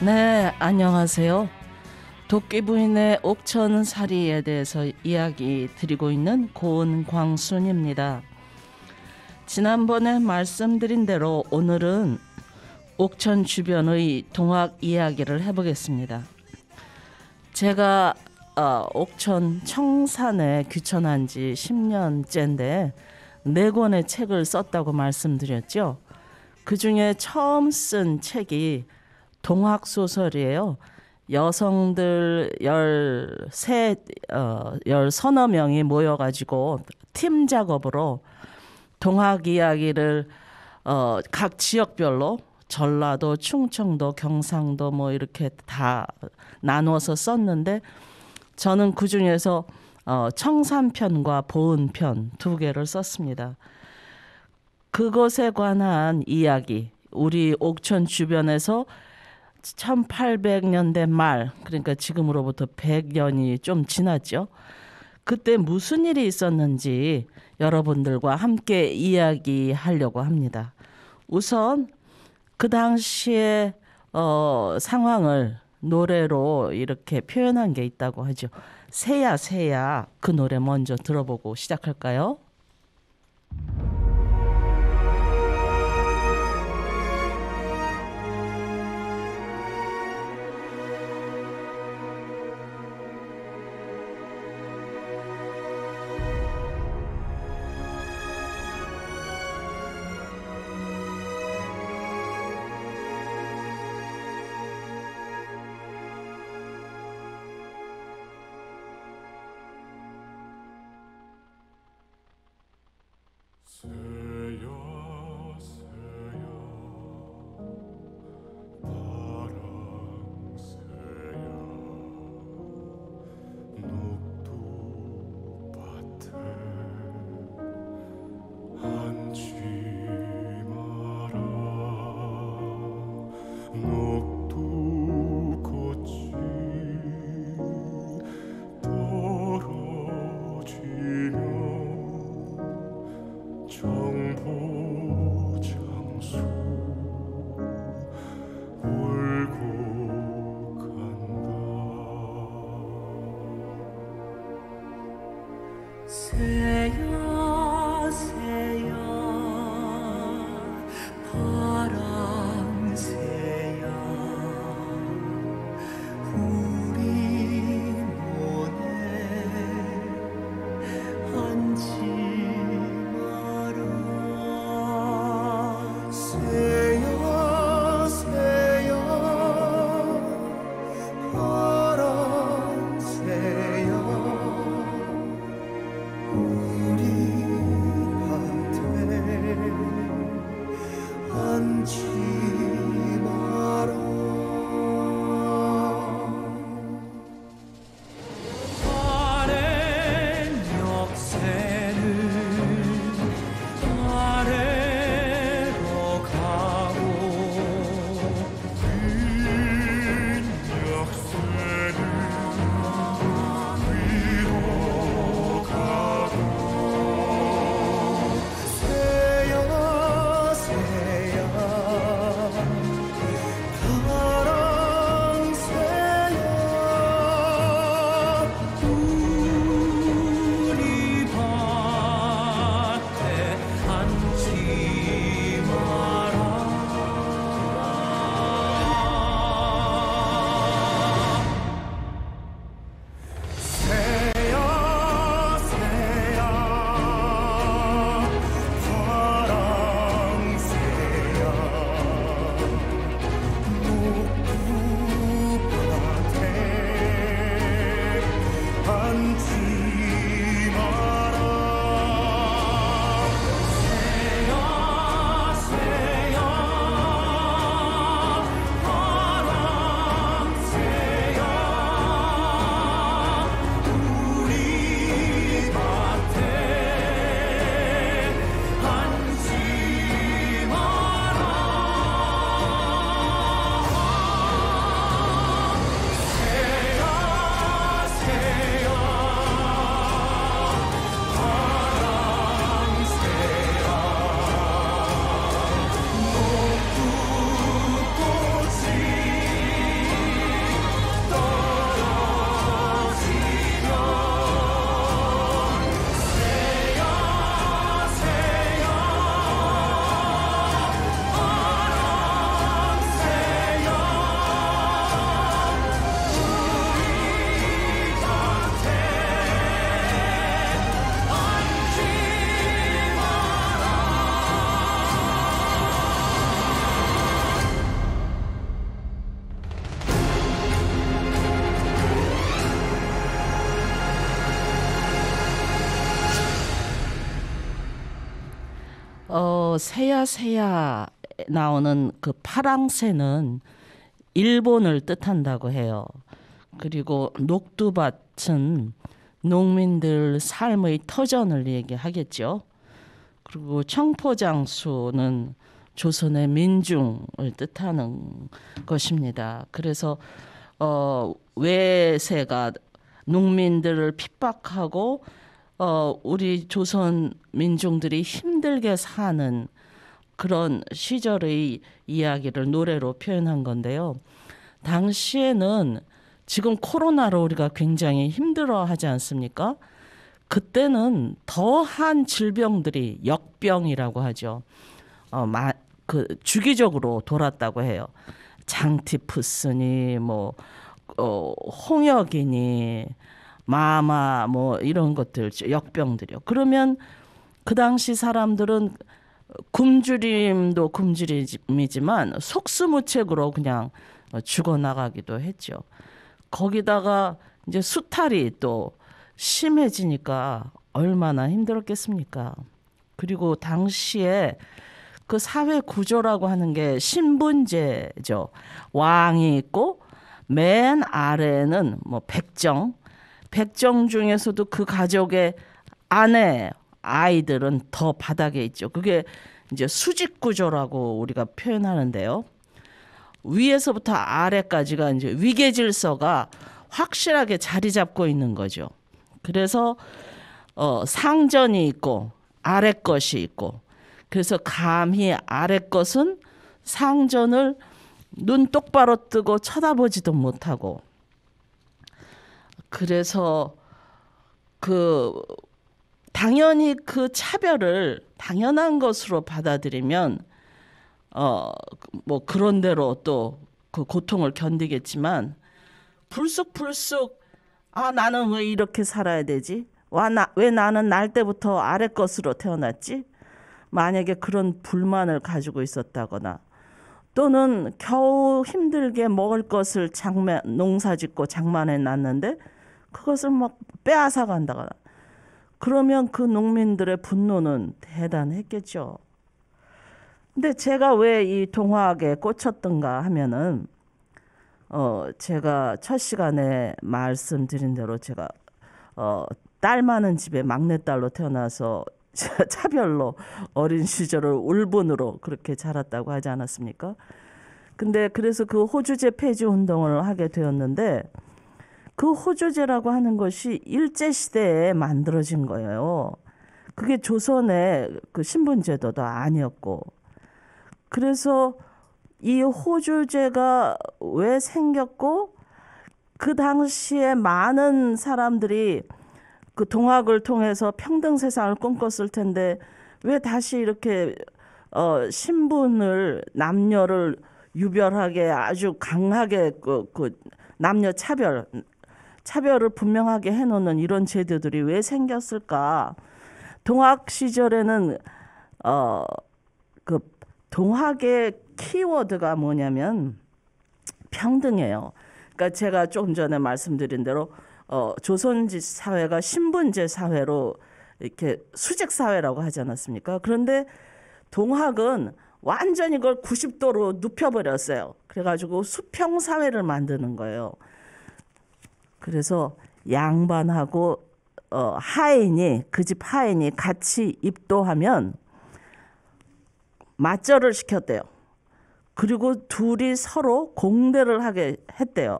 네, 안녕하세요. 도끼 부인의 옥천살이에 대해서 이야기 드리고 있는 고은광순입니다. 지난번에 말씀드린 대로 오늘은 옥천 주변의 동학 이야기를 해보겠습니다. 제가 옥천 청산에 귀천한 지 10년째인데 4권의 책을 썼다고 말씀드렸죠. 그 중에 처음 쓴 책이 동학소설이에요. 여성들 13서너 명이 모여가지고 팀 작업으로 동학 이야기를 각 지역별로 전라도, 충청도, 경상도 뭐 이렇게 다 나눠서 썼는데 저는 그 중에서 청산편과 보은편 2개를 썼습니다. 그것에 관한 이야기, 우리 옥천 주변에서 1800년대 말, 그러니까 지금으로부터 100년이 좀 지났죠. 그때 무슨 일이 있었는지 여러분들과 함께 이야기하려고 합니다. 우선 그 당시의 상황을 노래로 이렇게 표현한 게 있다고 하죠. 새야 새야, 그 노래 먼저 들어보고 시작할까요? 새야 새야 파랑새야 녹두밭에 앉지 마라 녹두꽃이 떨어지면 정 새야 새야 나오는 그 파랑새는 일본을 뜻한다고 해요. 그리고 녹두밭은 농민들 삶의 터전을 얘기하겠죠. 그리고 청포장수는 조선의 민중을 뜻하는 것입니다. 그래서 외세가 농민들을 핍박하고 우리 조선 민중들이 힘들게 사는 그런 시절의 이야기를 노래로 표현한 건데요. 당시에는 지금 코로나로 우리가 굉장히 힘들어하지 않습니까? 그때는 더한 질병들이 역병이라고 하죠. 주기적으로 돌았다고 해요. 장티푸스니 뭐 홍역이니 마마 뭐 이런 것들 역병들이요. 그러면 그 당시 사람들은 굶주림도 굶주림이지만 속수무책으로 그냥 죽어나가기도 했죠. 거기다가 이제 수탈이 또 심해지니까 얼마나 힘들었겠습니까? 그리고 당시에 그 사회 구조라고 하는 게 신분제죠. 왕이 있고 맨 아래는 뭐 백정 중에서도 그 가족의 아내, 아이들은 더 바닥에 있죠. 그게 이제 수직 구조라고 우리가 표현하는데요. 위에서부터 아래까지가 이제 위계 질서가 확실하게 자리 잡고 있는 거죠. 그래서 상전이 있고 아래 것이 있고, 그래서 감히 아래 것은 상전을 눈 똑바로 뜨고 쳐다보지도 못하고, 그래서 당연히 그 차별을 당연한 것으로 받아들이면 뭐 그런 대로 또 그 고통을 견디겠지만, 불쑥불쑥 나는 왜 이렇게 살아야 되지? 왜 나는 날 때부터 아래 것으로 태어났지? 만약에 그런 불만을 가지고 있었다거나, 또는 겨우 힘들게 먹을 것을 농사짓고 장만해 놨는데 그것을 막 빼앗아 간다거나, 그러면 그 농민들의 분노는 대단했겠죠. 근데 제가 왜 이 동화학에 꽂혔던가 하면은 제가 첫 시간에 말씀드린 대로 제가 딸 많은 집에 막내딸로 태어나서 차별로 어린 시절을 울분으로 그렇게 자랐다고 하지 않았습니까? 근데 그래서 그 호주제 폐지 운동을 하게 되었는데, 그 호주제라고 하는 것이 일제시대에 만들어진 거예요. 그게 조선의 그 신분제도도 아니었고, 그래서 이 호주제가 왜 생겼고, 그 당시에 많은 사람들이 그 동학을 통해서 평등 세상을 꿈꿨을 텐데 왜 다시 이렇게 신분을, 남녀를 유별하게 아주 강하게 그 남녀 차별을 분명하게 해놓는 이런 제도들이 왜 생겼을까? 동학 시절에는 그 동학의 키워드가 뭐냐면 평등이에요. 그러니까 제가 조금 전에 말씀드린 대로 조선지 사회가 신분제 사회로 이렇게 수직 사회라고 하지 않았습니까? 그런데 동학은 완전히 그걸 90도로 눕혀버렸어요. 그래가지고 수평 사회를 만드는 거예요. 그래서 양반하고 하인이, 그 집 하인이 같이 입도하면 맞절을 시켰대요. 그리고 둘이 서로 공대를 하게 했대요.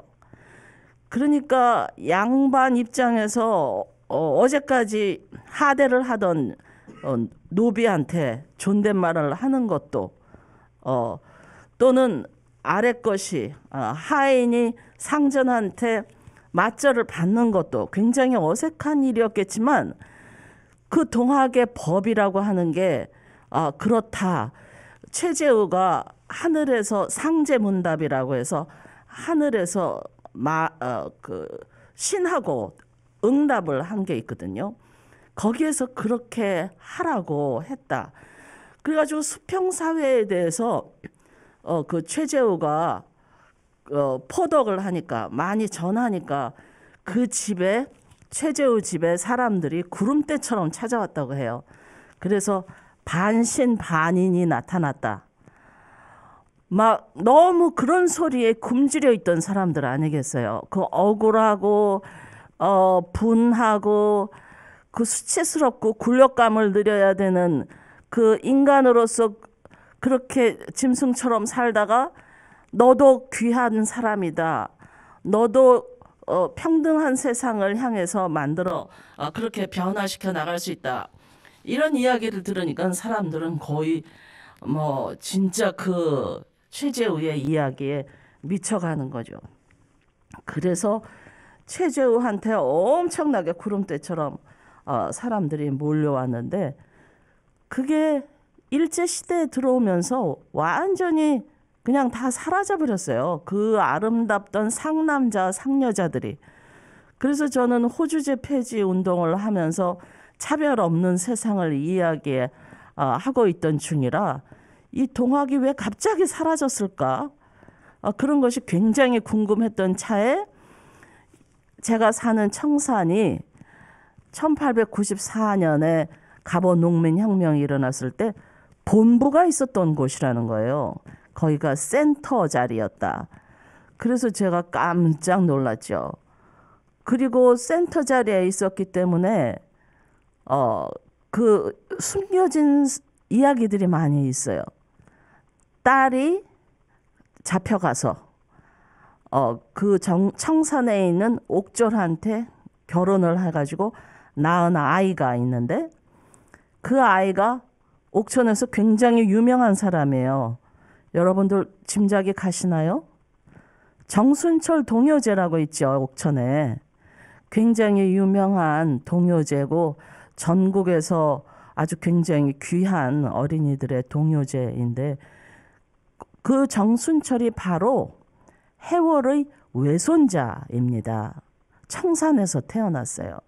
그러니까 양반 입장에서 어제까지 하대를 하던 노비한테 존댓말을 하는 것도, 또는 아래 것이 하인이 상전한테 맞절을 받는 것도 굉장히 어색한 일이었겠지만, 그 동학의 법이라고 하는 게 그렇다. 최재우가 하늘에서 상제문답이라고 해서 하늘에서 신하고 응답을 한 게 있거든요. 거기에서 그렇게 하라고 했다. 그래가지고 수평사회에 대해서 그 최재우가 포덕을 하니까, 많이 전하니까 그 집에, 최재우 집에 사람들이 구름대처럼 찾아왔다고 해요. 그래서 반신반인이 나타났다. 막 너무 그런 소리에 굶주려 있던 사람들 아니겠어요? 그 억울하고 분하고 그 수치스럽고 굴욕감을 느껴야 되는 그 인간으로서 그렇게 짐승처럼 살다가 너도 귀한 사람이다. 너도 평등한 세상을 향해서 만들어 그렇게 변화시켜 나갈 수 있다. 이런 이야기를 들으니까 사람들은 거의 뭐 진짜 그 최재우의 이야기에 미쳐가는 거죠. 그래서 최재우한테 엄청나게 구름대처럼 사람들이 몰려왔는데 그게 일제시대에 들어오면서 완전히 그냥 다 사라져버렸어요. 그 아름답던 상남자, 상여자들이. 그래서 저는 호주제 폐지 운동을 하면서 차별 없는 세상을 이야기하고 있던 중이라 이 동학이 왜 갑자기 사라졌을까? 그런 것이 굉장히 궁금했던 차에 제가 사는 청산이 1894년에 갑오 농민혁명이 일어났을 때 본부가 있었던 곳이라는 거예요. 거기가 센터 자리였다. 그래서 제가 깜짝 놀랐죠. 그리고 센터 자리에 있었기 때문에 그 숨겨진 이야기들이 많이 있어요. 딸이 잡혀가서 그 청산에 있는 옥졸한테 결혼을 해가지고 낳은 아이가 있는데 그 아이가 옥천에서 굉장히 유명한 사람이에요. 여러분들 짐작이 가시나요? 정순철 동요제라고 있죠. 옥천에. 굉장히 유명한 동요제고 전국에서 아주 굉장히 귀한 어린이들의 동요제인데 그 정순철이 바로 해월의 외손자입니다. 청산에서 태어났어요.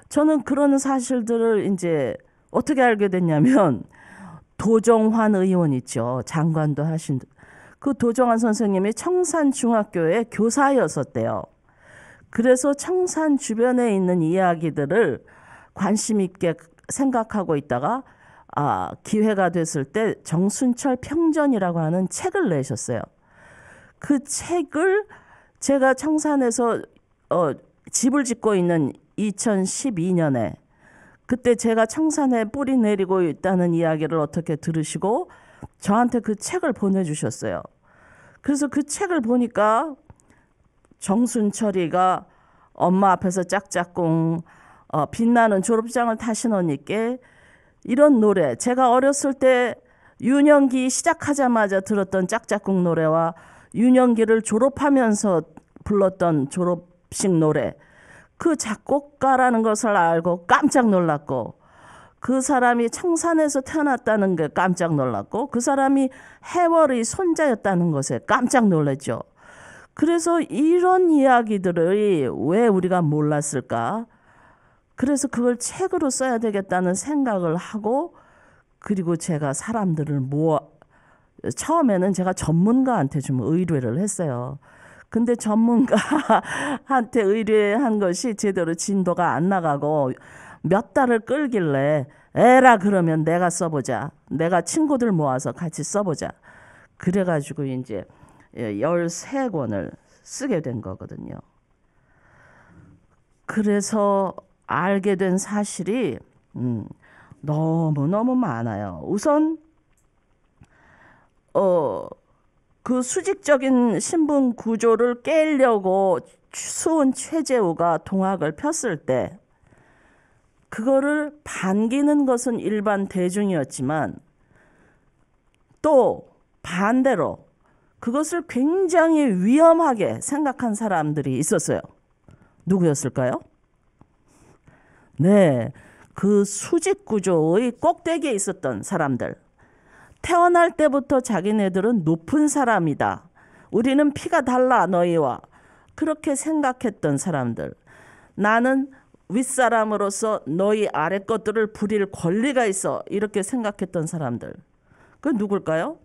저는 그런 사실들을 이제 어떻게 알게 됐냐면 도정환 의원 있죠. 장관도 하신 그 도정환 선생님이 청산중학교의 교사였었대요. 그래서 청산 주변에 있는 이야기들을 관심 있게 생각하고 있다가 기회가 됐을 때 정순철 평전이라고 하는 책을 내셨어요. 그 책을 제가 청산에서 집을 짓고 있는 2012년에 그때 제가 청산에 뿌리 내리고 있다는 이야기를 어떻게 들으시고 저한테 그 책을 보내주셨어요. 그래서 그 책을 보니까 정순철이가 엄마 앞에서 짝짝꿍 빛나는 졸업장을 타신 언니께 이런 노래 제가 어렸을 때 유년기 시작하자마자 들었던 짝짝꿍 노래와 유년기를 졸업하면서 불렀던 졸업식 노래 그 작곡가라는 것을 알고 깜짝 놀랐고 그 사람이 청산에서 태어났다는 게 깜짝 놀랐고 그 사람이 해월의 손자였다는 것에 깜짝 놀랐죠. 그래서 이런 이야기들을 왜 우리가 몰랐을까? 그래서 그걸 책으로 써야 되겠다는 생각을 하고 그리고 제가 사람들을 처음에는 제가 전문가한테 좀 의뢰를 했어요. 근데 전문가한테 의뢰한 것이 제대로 진도가 안 나가고 몇 달을 끌길래 에라 그러면 내가 써보자. 내가 친구들 모아서 같이 써보자. 그래가지고 이제 13권을 쓰게 된 거거든요. 그래서 알게 된 사실이 너무너무 많아요. 우선 그 수직적인 신분 구조를 깨려고 수은 최재우가 동학을 폈을 때 그거를 반기는 것은 일반 대중이었지만 또 반대로 그것을 굉장히 위험하게 생각한 사람들이 있었어요. 누구였을까요? 네, 그 수직 구조의 꼭대기에 있었던 사람들. 태어날 때부터 자기네들은 높은 사람이다. 우리는 피가 달라 너희와. 그렇게 생각했던 사람들. 나는 윗사람으로서 너희 아래 것들을 부릴 권리가 있어. 이렇게 생각했던 사람들. 그 누굴까요?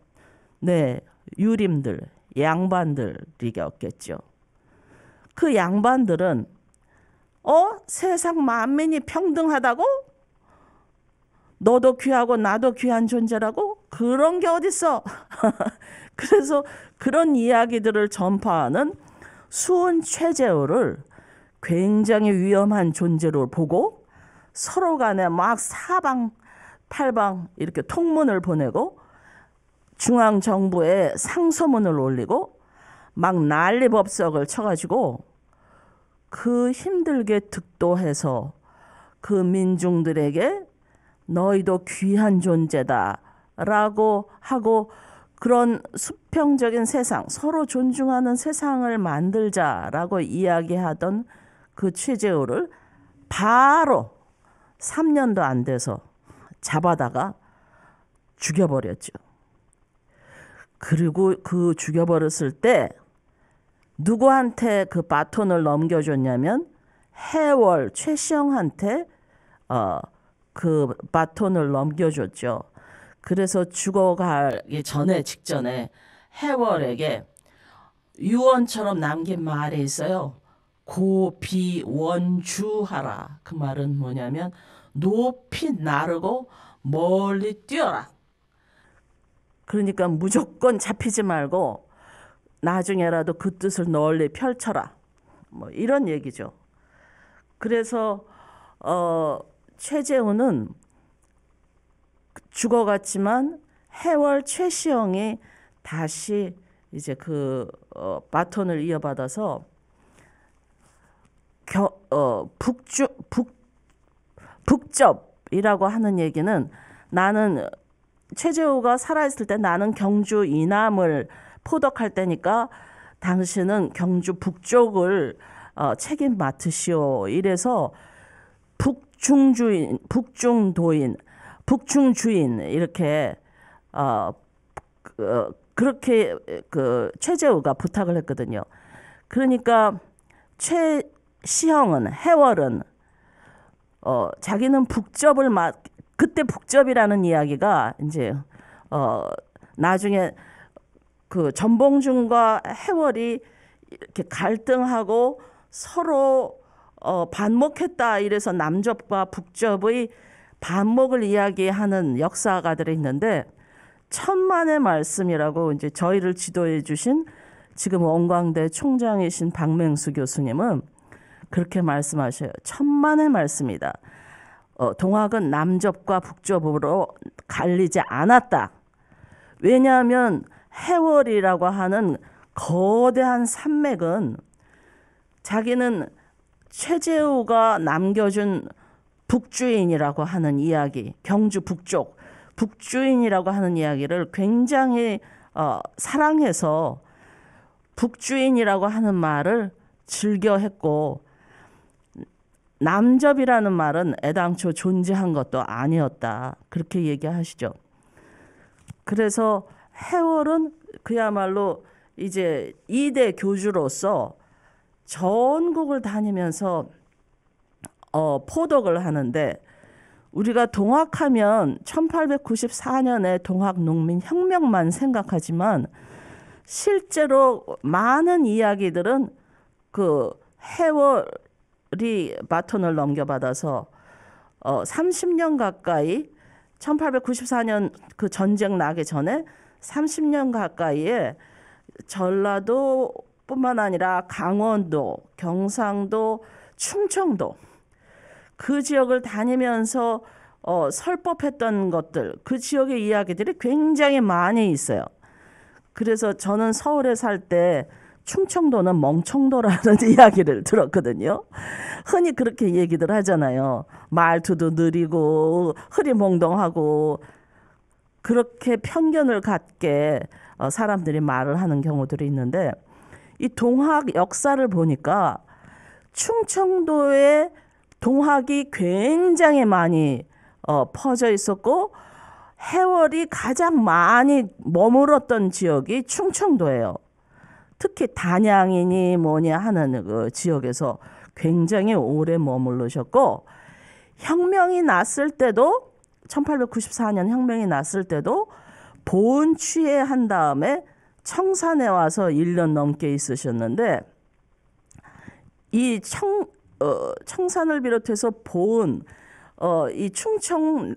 네, 유림들, 양반들이었겠죠. 그 양반들은 세상 만민이 평등하다고? 너도 귀하고 나도 귀한 존재라고? 그런 게 어딨어? 그래서 그런 이야기들을 전파하는 수은 최재우를 굉장히 위험한 존재로 보고 서로 간에 막 사방팔방 이렇게 통문을 보내고 중앙정부에 상소문을 올리고 막 난리법석을 쳐가지고 그 힘들게 득도해서 그 민중들에게 너희도 귀한 존재다 라고 하고 그런 수평적인 세상, 서로 존중하는 세상을 만들자라고 이야기하던 그 최재우를 바로 3년도 안 돼서 잡아다가 죽여버렸죠. 그리고 그 죽여버렸을 때 누구한테 그 바톤을 넘겨줬냐면 해월 최시영한테 그 바톤을 넘겨줬죠. 그래서 죽어가기 전에 직전에 해월에게 유언처럼 남긴 말이 있어요. 고비원주하라. 그 말은 뭐냐면 높이 나르고 멀리 뛰어라. 그러니까 무조건 잡히지 말고 나중에라도 그 뜻을 널리 펼쳐라. 뭐 이런 얘기죠. 그래서 최재우는 죽어갔지만 해월 최시영이 다시 이제 그 바톤을 이어받아서 북접이라고 하는 얘기는 나는 최재우가 살아있을 때 나는 경주 이남을 포덕할 때니까 당신은 경주 북쪽을 책임 맡으시오. 이래서 북중주인 이렇게 그렇게 그 최재우가 부탁을 했거든요. 그러니까 최시형은 해월은 자기는 북접을 그때 북접이라는 이야기가 이제 나중에 그 전봉준과 해월이 이렇게 갈등하고 서로 반목했다 이래서 남접과 북접의 반목을 이야기하는 역사가들이 있는데 천만의 말씀이라고 이제 저희를 지도해 주신 지금 원광대 총장이신 박맹수 교수님은 그렇게 말씀하셔요. 천만의 말씀이다. 동학은 남접과 북접으로 갈리지 않았다. 왜냐하면 해월이라고 하는 거대한 산맥은 자기는 최재우가 남겨준 북주인이라고 하는 이야기, 경주 북쪽 북주인이라고 하는 이야기를 굉장히 사랑해서 북주인이라고 하는 말을 즐겨했고 남접이라는 말은 애당초 존재한 것도 아니었다. 그렇게 얘기하시죠. 그래서 해월은 그야말로 이제 2대 교주로서 전국을 다니면서 포덕을 하는데 우리가 동학하면 1894년에 동학농민혁명만 생각하지만 실제로 많은 이야기들은 그 해월이 바톤을 넘겨받아서 30년 가까이 1894년 그 전쟁 나기 전에 30년 가까이에 전라도뿐만 아니라 강원도, 경상도, 충청도 그 지역을 다니면서 설법했던 것들, 그 지역의 이야기들이 굉장히 많이 있어요. 그래서 저는 서울에 살 때 충청도는 멍청도라는 이야기를 들었거든요. 흔히 그렇게 얘기들 하잖아요. 말투도 느리고 흐리멍덩하고 그렇게 편견을 갖게 사람들이 말을 하는 경우들이 있는데 이 동학 역사를 보니까 충청도에 동학이 굉장히 많이 퍼져 있었고 해월이 가장 많이 머물렀던 지역이 충청도예요. 특히 단양이니 뭐냐 하는 그 지역에서 굉장히 오래 머물르셨고 혁명이 났을 때도 1894년 혁명이 났을 때도 보은 취해한 다음에 청산에 와서 1년 넘게 있으셨는데 이 청산을 비롯해서 보은 이 충청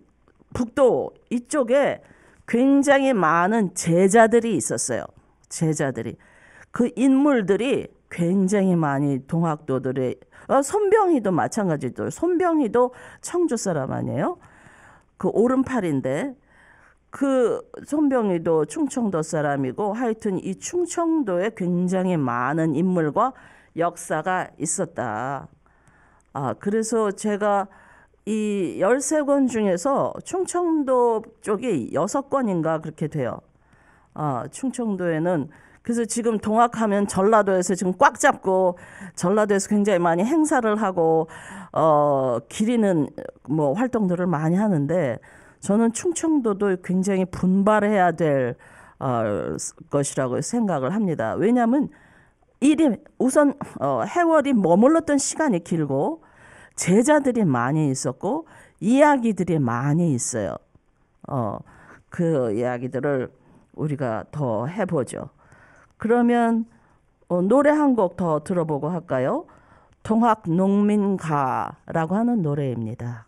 북도 이쪽에 굉장히 많은 제자들이 있었어요. 제자들이. 그 인물들이 굉장히 많이 동학도들의 손병희도 마찬가지죠. 손병희도 청주 사람 아니에요? 그 오른팔인데 그 손병희도 충청도 사람이고 하여튼 이 충청도에 굉장히 많은 인물과 역사가 있었다. 그래서 제가 이 13권 중에서 충청도 쪽이 6권인가 그렇게 돼요. 충청도에는 그래서 지금 동학하면 전라도에서 지금 꽉 잡고 전라도에서 굉장히 많이 행사를 하고 기리는 뭐 활동들을 많이 하는데 저는 충청도도 굉장히 분발해야 될 것이라고 생각을 합니다. 왜냐하면 우선 해월이 머물렀던 시간이 길고 제자들이 많이 있었고 이야기들이 많이 있어요. 그 이야기들을 우리가 더 해보죠. 그러면 노래 한 곡 더 들어보고 할까요? 동학농민가라고 하는 노래입니다.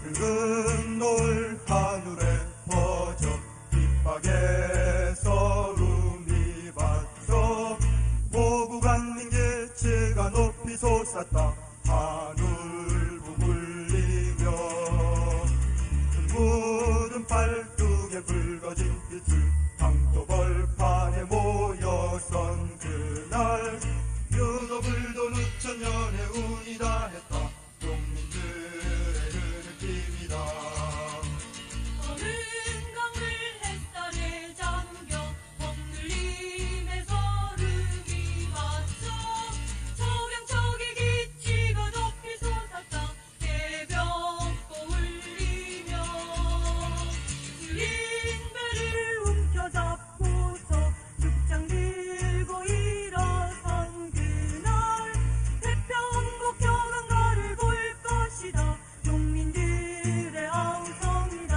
붉은 노을 하늘에 퍼져 빗박에서 음이 받쳐 모구간 잉개체가 높이 솟았다 하늘 부불리며 묻은 팔뚝에 붉어진 빛을 황토 벌판에 모여선 그날 윤호불도 누천년의 운이다 했다 농민들의 흐느낌이다 어른 강물 햇살에 잠겨 멍들림에 서름이 맞춰 초경척의 기치가 높이 솟았다 개벽고 울리며 들린 배를 움켜잡고서 죽장 들고 일어선 그날 태평국 경안가를 볼 것이다 농민들의 아우성이다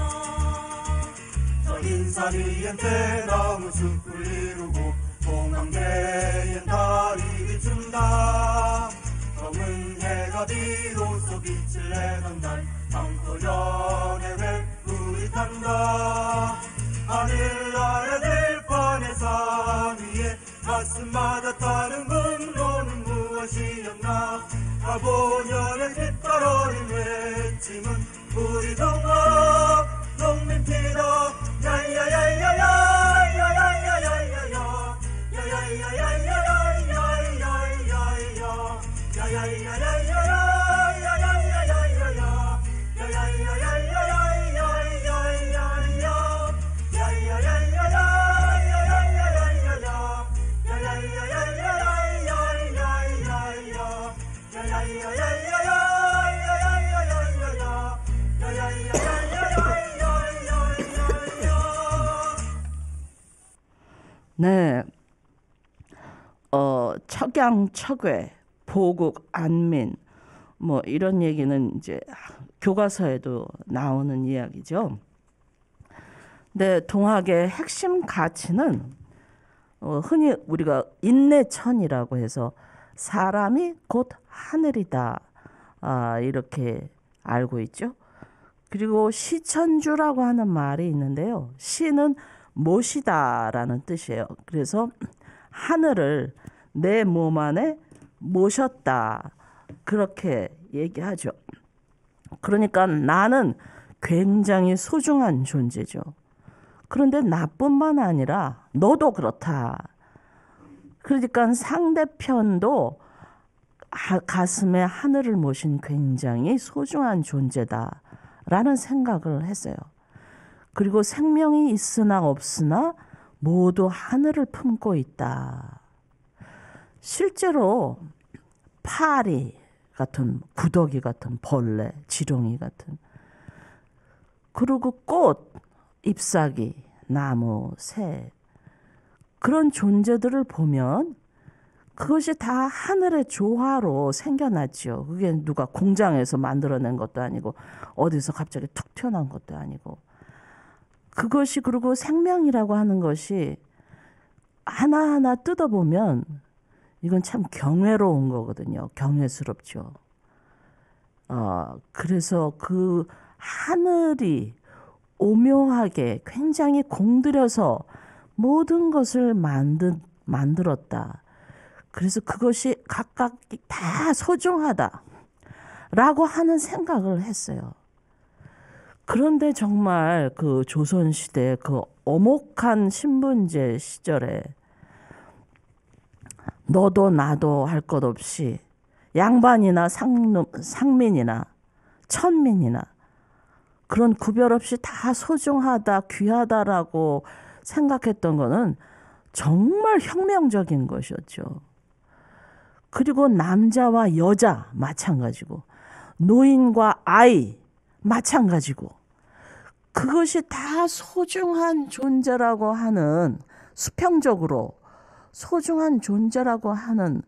저 인산이엔 대나무 숲을 이루고 동안개엔 달이 비춘다 검은 해가 비로소 빛을 내던 날 황토연의 횃불이 탄다 하늘 아래 들판의 산 위에 가슴마다 타는 분노는 무엇이었나 가보년의 깃발어린 외침은 우리 동학 농민피다 야야야야야야야야야야야야 네, 척양, 척외, 보국, 안민 뭐 이런 얘기는 이제 교과서에도 나오는 이야기죠. 네, 동학의 핵심 가치는 흔히 우리가 인내천이라고 해서 사람이 곧 하늘이다 이렇게 알고 있죠. 그리고 시천주라고 하는 말이 있는데요. 시는 모시다라는 뜻이에요. 그래서 하늘을 내 몸 안에 모셨다 그렇게 얘기하죠. 그러니까 나는 굉장히 소중한 존재죠. 그런데 나뿐만 아니라 너도 그렇다. 그러니까 상대편도 가슴에 하늘을 모신 굉장히 소중한 존재다라는 생각을 했어요. 그리고 생명이 있으나 없으나 모두 하늘을 품고 있다. 실제로 파리 같은 구더기 같은 벌레, 지렁이 같은 그리고 꽃, 잎사귀, 나무, 새 그런 존재들을 보면 그것이 다 하늘의 조화로 생겨났죠. 그게 누가 공장에서 만들어낸 것도 아니고 어디서 갑자기 툭 튀어나온 것도 아니고 그것이 그리고 생명이라고 하는 것이 하나하나 뜯어보면 이건 참 경외로운 거거든요. 경외스럽죠. 그래서 그 하늘이 오묘하게 굉장히 공들여서 모든 것을 만들었다. 그래서 그것이 각각 다 소중하다라고 하는 생각을 했어요. 그런데 정말 그 조선시대 그 엄혹한 신분제 시절에 너도 나도 할 것 없이 양반이나 상민이나 천민이나 그런 구별 없이 다 소중하다, 귀하다라고 생각했던 거는 정말 혁명적인 것이었죠. 그리고 남자와 여자 마찬가지고 노인과 아이 마찬가지고 그것이 다 소중한 존재라고 하는 수평적으로 소중한 존재라고 하는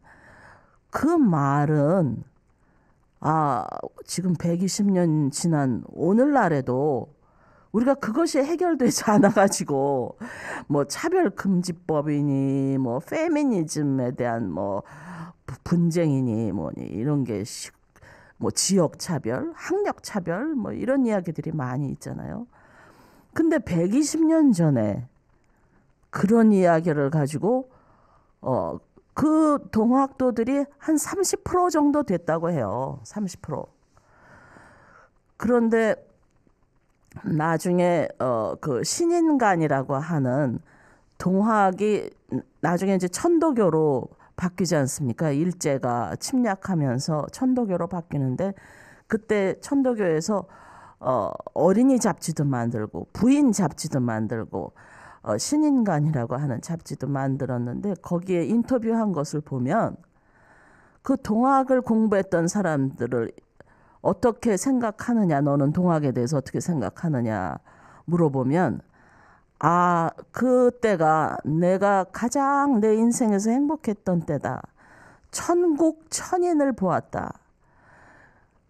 그 말은 지금 120년 지난 오늘날에도 우리가 그것이 해결되지 않아가지고 뭐 차별금지법이니 뭐 페미니즘에 대한 뭐 분쟁이니 뭐니 이런 게 뭐 지역차별, 학력차별 뭐 이런 이야기들이 많이 있잖아요. 근데 120년 전에 그런 이야기를 가지고 그 동학도들이 한 30% 정도 됐다고 해요. 30%. 그런데 나중에 그 신인간이라고 하는 동학이 나중에 이제 천도교로 바뀌지 않습니까? 일제가 침략하면서 천도교로 바뀌는데 그때 천도교에서 어린이 잡지도 만들고 부인 잡지도 만들고 신인간이라고 하는 잡지도 만들었는데 거기에 인터뷰한 것을 보면 그 동학을 공부했던 사람들을 어떻게 생각하느냐, 너는 동학에 대해서 어떻게 생각하느냐 물어보면 그때가 내가 가장 내 인생에서 행복했던 때다. 천국 천인을 보았다.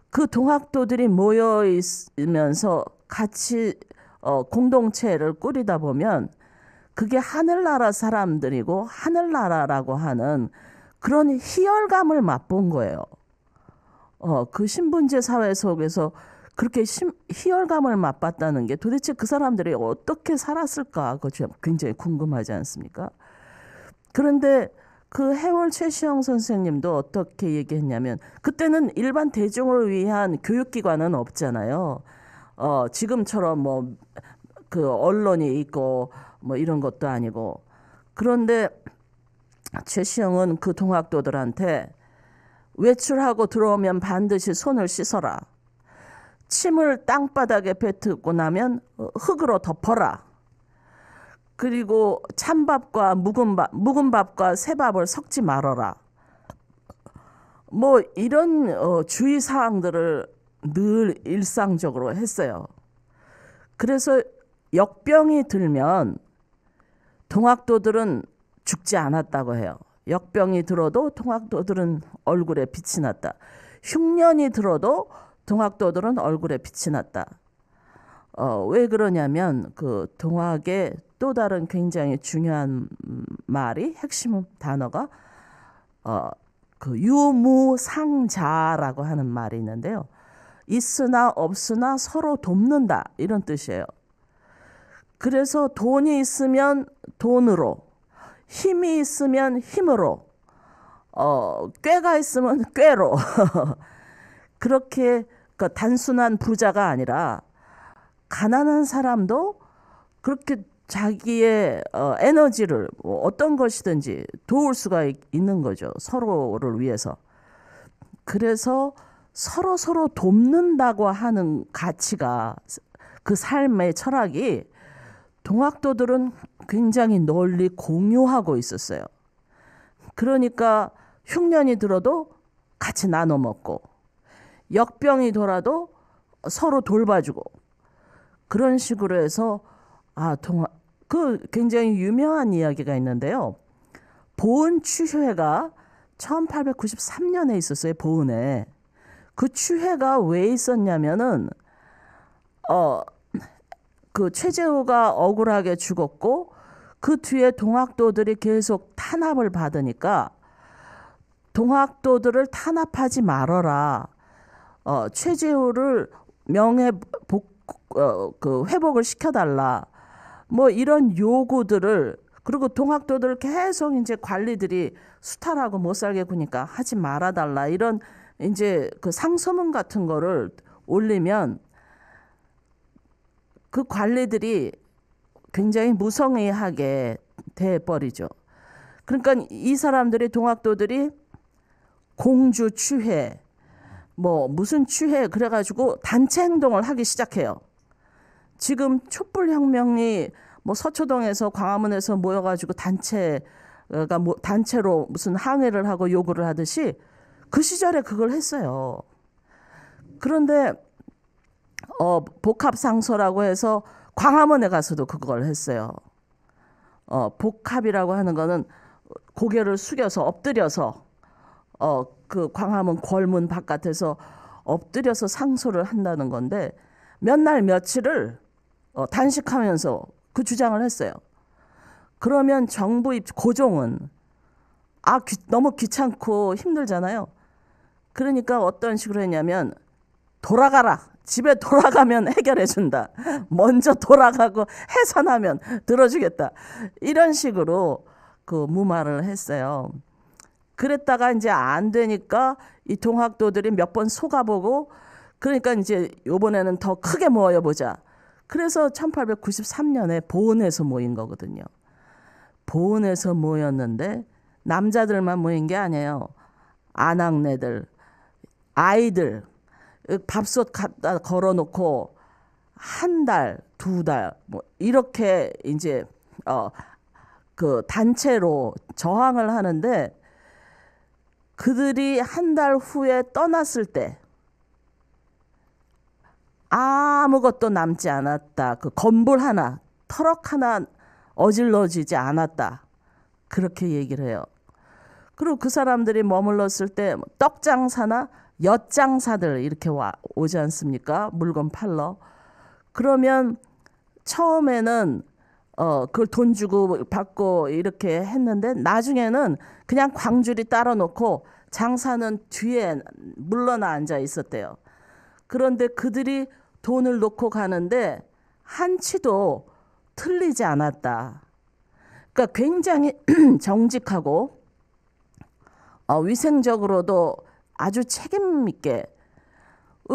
그 동학도들이 모여 있으면서 같이 공동체를 꾸리다 보면 그게 하늘나라 사람들이고 하늘나라라고 하는 그런 희열감을 맛본 거예요. 그 신분제 사회 속에서 그렇게 희열감을 맛봤다는 게 도대체 그 사람들이 어떻게 살았을까? 그거 굉장히 궁금하지 않습니까? 그런데 그 해월 최시영 선생님도 어떻게 얘기했냐면 그때는 일반 대중을 위한 교육기관은 없잖아요. 지금처럼 뭐 그 언론이 있고 뭐 이런 것도 아니고 그런데 최시영은 그 동학도들한테 외출하고 들어오면 반드시 손을 씻어라. 침을 땅바닥에 뱉고 나면 흙으로 덮어라. 그리고 찬밥과 묵은 밥과 새밥을 섞지 말아라. 뭐 이런 주의사항들을 늘 일상적으로 했어요. 그래서 역병이 들면 동학도들은 죽지 않았다고 해요. 역병이 들어도 동학도들은 얼굴에 빛이 났다. 흉년이 들어도 동학도들은 얼굴에 빛이 났다. 왜 그러냐면 그 동학의 또 다른 굉장히 중요한 말이 핵심 단어가 그 유무상자라고 하는 말이 있는데요. 있으나 없으나 서로 돕는다 이런 뜻이에요. 그래서 돈이 있으면 돈으로, 힘이 있으면 힘으로, 꾀가 있으면 꾀로 그렇게 그러니까 단순한 부자가 아니라 가난한 사람도 그렇게 자기의 에너지를 어떤 것이든지 도울 수가 있는 거죠. 서로를 위해서. 그래서 서로 돕는다고 하는 가치가 그 삶의 철학이 동학도들은 굉장히 널리 공유하고 있었어요. 그러니까 흉년이 들어도 같이 나눠 먹고 역병이 돌아도 서로 돌봐주고 그런 식으로 해서 그 굉장히 유명한 이야기가 있는데요. 보은 추회가 1893년에 있었어요. 보은에. 그 추회가 왜 있었냐면은 그 최재우가 억울하게 죽었고 그 뒤에 동학도들이 계속 탄압을 받으니까 동학도들을 탄압하지 말아라. 최재호를 그 회복을 시켜달라. 뭐 이런 요구들을, 그리고 동학도들 계속 이제 관리들이 수탈하고 못 살게 구니까 하지 말아달라, 이런 이제 그 상소문 같은 거를 올리면 그 관리들이 굉장히 무성의하게 돼버리죠. 그러니까 이 사람들이, 동학도들이 공주 추회, 뭐 무슨 추회 그래가지고 단체 행동을 하기 시작해요. 지금 촛불혁명이 뭐 서초동에서 광화문에서 모여가지고 단체로 무슨 항해를 하고 요구를 하듯이 그 시절에 그걸 했어요. 그런데 복합상소라고 해서 광화문에 가서도 그걸 했어요. 복합이라고 하는 거는 고개를 숙여서 엎드려서 그 광화문 궐문 바깥에서 엎드려서 상소를 한다는 건데, 몇 날 며칠을 단식하면서 그 주장을 했어요. 그러면 정부 고종은 너무 귀찮고 힘들잖아요. 그러니까 어떤 식으로 했냐면, 돌아가라, 집에 돌아가면 해결해 준다, 먼저 돌아가고 해산하면 들어주겠다, 이런 식으로 그 무마를 했어요. 그랬다가 이제 안 되니까 이 동학도들이 몇 번 속아보고, 그러니까 이제 요번에는 더 크게 모여보자. 그래서 1893년에 보은에서 모인 거거든요. 보은에서 모였는데 남자들만 모인 게 아니에요. 아낙네들, 아이들, 밥솥 갖다 걸어놓고 한 달, 두 달, 뭐 이렇게 이제 그 단체로 저항을 하는데, 그들이 한 달 후에 떠났을 때 아무것도 남지 않았다. 그 건불 하나, 터럭 하나 어질러지지 않았다. 그렇게 얘기를 해요. 그리고 그 사람들이 머물렀을 때 떡장사나 엿장사들 이렇게 오지 않습니까? 물건 팔러. 그러면 처음에는 그걸 돈 주고 받고 이렇게 했는데, 나중에는 그냥 광주리 따라 놓고 장사는 뒤에 물러나 앉아 있었대요. 그런데 그들이 돈을 놓고 가는데 한치도 틀리지 않았다. 그러니까 굉장히 정직하고 위생적으로도 아주 책임 있게,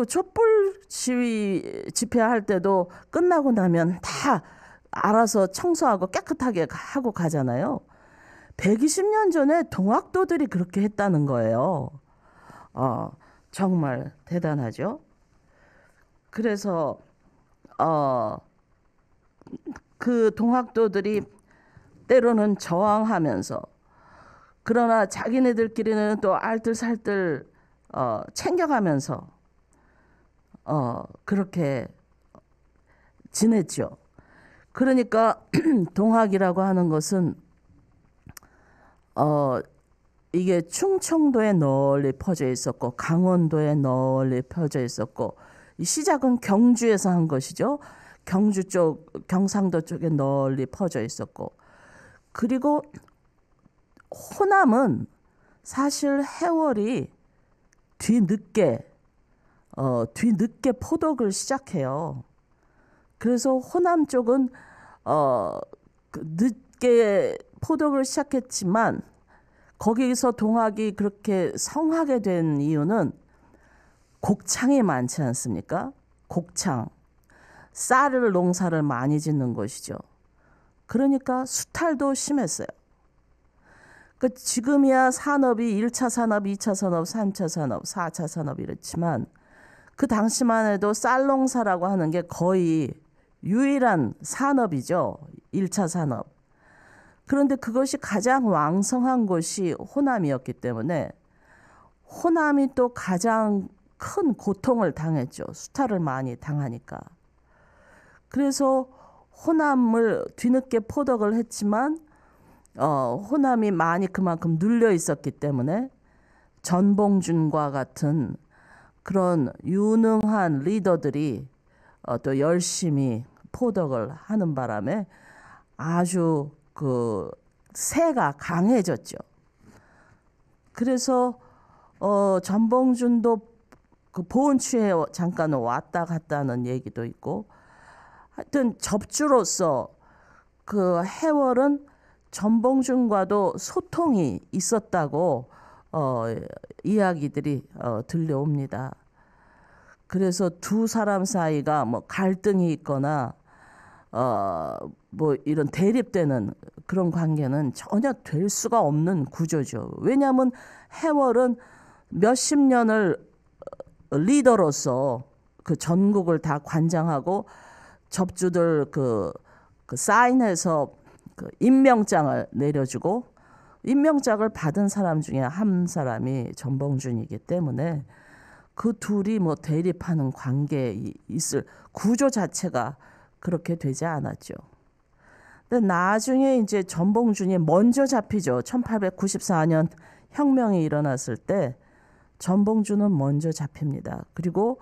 촛불 시위 집회할 때도 끝나고 나면 다 알아서 청소하고 깨끗하게 하고 가잖아요. 120년 전에 동학도들이 그렇게 했다는 거예요. 정말 대단하죠. 그래서 그 동학도들이 때로는 저항하면서, 그러나 자기네들끼리는 또 알뜰살뜰 챙겨가면서 그렇게 지냈죠. 그러니까 동학이라고 하는 것은 이게 충청도에 널리 퍼져 있었고 강원도에 널리 퍼져 있었고, 이 시작은 경주에서 한 것이죠. 경주 쪽, 경상도 쪽에 널리 퍼져 있었고, 그리고 호남은 사실 해월이 뒤늦게 포덕을 시작해요. 그래서 호남 쪽은 늦게 포덕을 시작했지만, 거기서 동학이 그렇게 성하게 된 이유는 곡창이 많지 않습니까? 곡창, 쌀을 농사를 많이 짓는 것이죠. 그러니까 수탈도 심했어요. 지금이야 산업이 1차 산업, 2차 산업, 3차 산업, 4차 산업 이랬지만, 그 당시만 해도 쌀 농사라고 하는 게 거의 유일한 산업이죠. 1차 산업. 그런데 그것이 가장 왕성한 곳이 호남이었기 때문에 호남이 또 가장 큰 고통을 당했죠. 수탈을 많이 당하니까. 그래서 호남을 뒤늦게 포덕을 했지만 호남이 많이 그만큼 눌려 있었기 때문에 전봉준과 같은 그런 유능한 리더들이 또 열심히 포덕을 하는 바람에 아주 그 세가 강해졌죠. 그래서 전봉준도 그 보훈취에 잠깐 왔다 갔다는 얘기도 있고, 하여튼 접주로서 그 해월은 전봉준과도 소통이 있었다고 이야기들이 들려옵니다. 그래서 두 사람 사이가 뭐 갈등이 있거나 뭐 이런 대립되는 그런 관계는 전혀 될 수가 없는 구조죠. 왜냐하면 해월은 몇십 년을 리더로서 그 전국을 다 관장하고 접주들 그 사인해서 그 임명장을 내려주고, 임명장을 받은 사람 중에 한 사람이 전봉준이기 때문에 그 둘이 뭐 대립하는 관계에 있을 구조 자체가 그렇게 되지 않았죠. 근데 나중에 이제 전봉준이 먼저 잡히죠. 1894년 혁명이 일어났을 때 전봉준은 먼저 잡힙니다. 그리고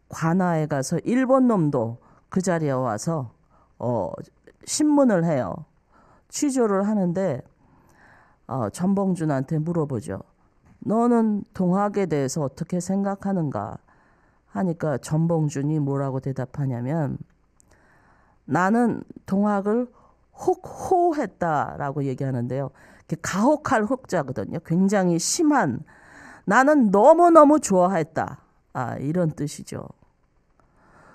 관아에 가서 일본 놈도 그 자리에 와서 신문을 해요. 취조를 하는데 전봉준한테 물어보죠. 너는 동학에 대해서 어떻게 생각하는가 하니까 전봉준이 뭐라고 대답하냐면, 나는 동학을 혹호했다라고 얘기하는데요. 가혹할 혹자거든요. 굉장히 심한, 나는 너무너무 좋아했다. 이런 뜻이죠.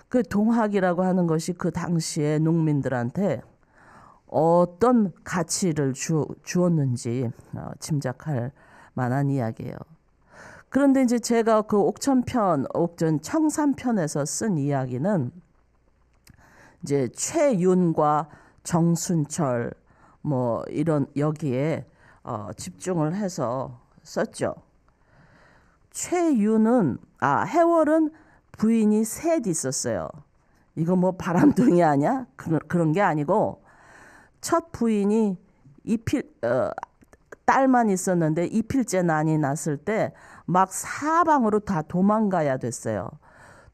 그 동학이라고 하는 것이 그 당시에 농민들한테 어떤 가치를 주었는지 짐작할 만한 이야기예요. 그런데 이제 제가 그 옥천 청산편에서 쓴 이야기는 이제 최윤과 정순철 뭐 이런 여기에 집중을 해서 썼죠. 최윤은 해월은 부인이 셋 있었어요. 이거 뭐 바람둥이 아니야? 그런 게 아니고, 첫 부인이 딸만 있었는데 이필째 난이 났을 때 막 사방으로 다 도망가야 됐어요.